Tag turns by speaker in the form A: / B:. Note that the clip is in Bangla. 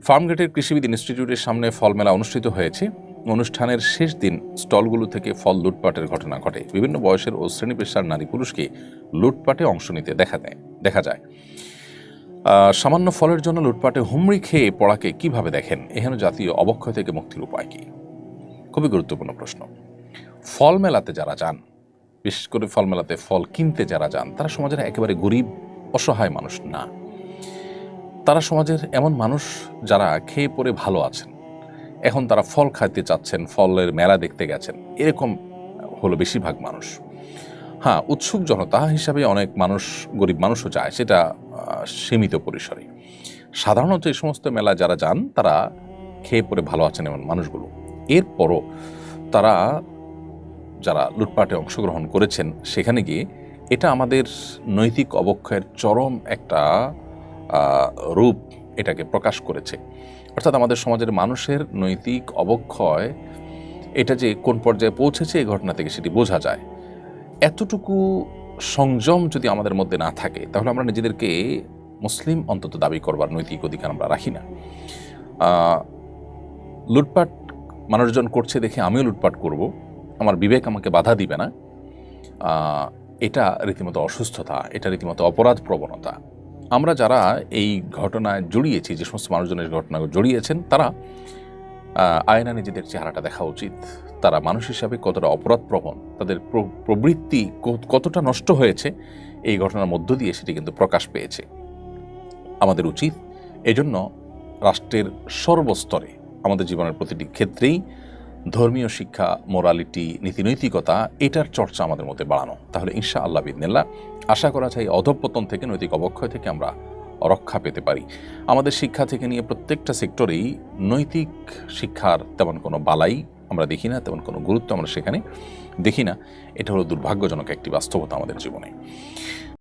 A: ফার্মগেটের কৃষিবিদ ইনস্টিটিউটের সামনে ফল মেলা অনুষ্ঠিত হয়েছে। অনুষ্ঠানের শেষ দিন স্টলগুলো থেকে ফল লুটপাটের ঘটনা ঘটে। বিভিন্ন বয়সের ও শ্রেণী পেশার নারী পুরুষকে লুটপাটে অংশ নিতে দেখা যায়। সামান্য ফলের জন্য লুটপাটে হুমড়ি খেয়ে পড়াকে কিভাবে দেখেন? এখানে জাতীয় অবক্ষয় থেকে মুক্তির উপায় কি? খুবই গুরুত্বপূর্ণ প্রশ্ন। ফল মেলাতে যারা যান, বিশেষ করে ফল মেলাতে ফল কিনতে যারা যান, তারা সমাজের একেবারে গরিব অসহায় মানুষ না। তারা সমাজের এমন মানুষ যারা খেয়ে পরে ভালো আছেন, এখন তারা ফল খাইতে চাচ্ছেন, ফলের মেলা দেখতে গেছেন, এরকম হলো বেশিরভাগ মানুষ। হ্যাঁ, উৎসুক জনতা হিসাবে অনেক মানুষ, গরিব মানুষও যায়, সেটা সীমিত পরিসরে। সাধারণত এই সমস্ত মেলা যারা যান তারা খেয়ে পরে ভালো আছেন এমন মানুষগুলো। এরপরও তারা যারা লুটপাটে অংশগ্রহণ করেছেন সেখানে গিয়ে এটা আমাদের নৈতিক অবক্ষয়ের চরম একটা রূপ এটাকে প্রকাশ করেছে। অর্থাৎ আমাদের সমাজের মানুষের নৈতিক অবক্ষয় এটা যে কোন পর্যায়ে পৌঁছেছে এই ঘটনা থেকে সেটি বোঝা যায়। এতটুকু সংযম যদি আমাদের মধ্যে না থাকে তাহলে আমরা নিজেদেরকে মুসলিম অন্তত দাবি করবার নৈতিক অধিকার আমরা রাখি না। লুটপাট মানুষজন করছে দেখে আমিও লুটপাট করব, আমার বিবেক আমাকে বাধা দিবে না, এটা রীতিমতো অসুস্থতা, এটা রীতিমতো অপরাধ প্রবণতা। আমরা যারা এই ঘটনায় জড়িয়েছি, যে সমস্ত মানুষজনের ঘটনা জড়িয়েছেন, তারা আয়না নিজেদের চেহারাটা দেখা উচিত। তারা মানুষ হিসাবে কতটা অপরাধ প্রবণ, তাদের প্রবৃত্তি কতটা নষ্ট হয়েছে এই ঘটনার মধ্য দিয়ে সেটি কিন্তু প্রকাশ পেয়েছে। আমাদের উচিত এজন্য রাষ্ট্রের সর্বস্তরে আমাদের জীবনের প্রতিটি ক্ষেত্রেই ধর্মীয় শিক্ষা, মোরালিটি, নীতিনৈতিকতা, এটার চর্চা আমাদের মধ্যে বাড়ানো। তাহলে ইনশাআল্লাহ বিইذনিল্লাহ আশা করা যায় অধঃপতন থেকে, নৈতিক অবক্ষয় থেকে আমরা রক্ষা পেতে পারি। আমাদের শিক্ষা থেকে নিয়ে প্রত্যেকটা সেক্টরেই নৈতিক শিক্ষার তেমন কোনো বালাই আমরা দেখি না, তেমন কোনো গুরুত্ব আমরা সেখানে দেখি না। এটা হলো দুর্ভাগ্যজনক একটি বাস্তবতা আমাদের জীবনে।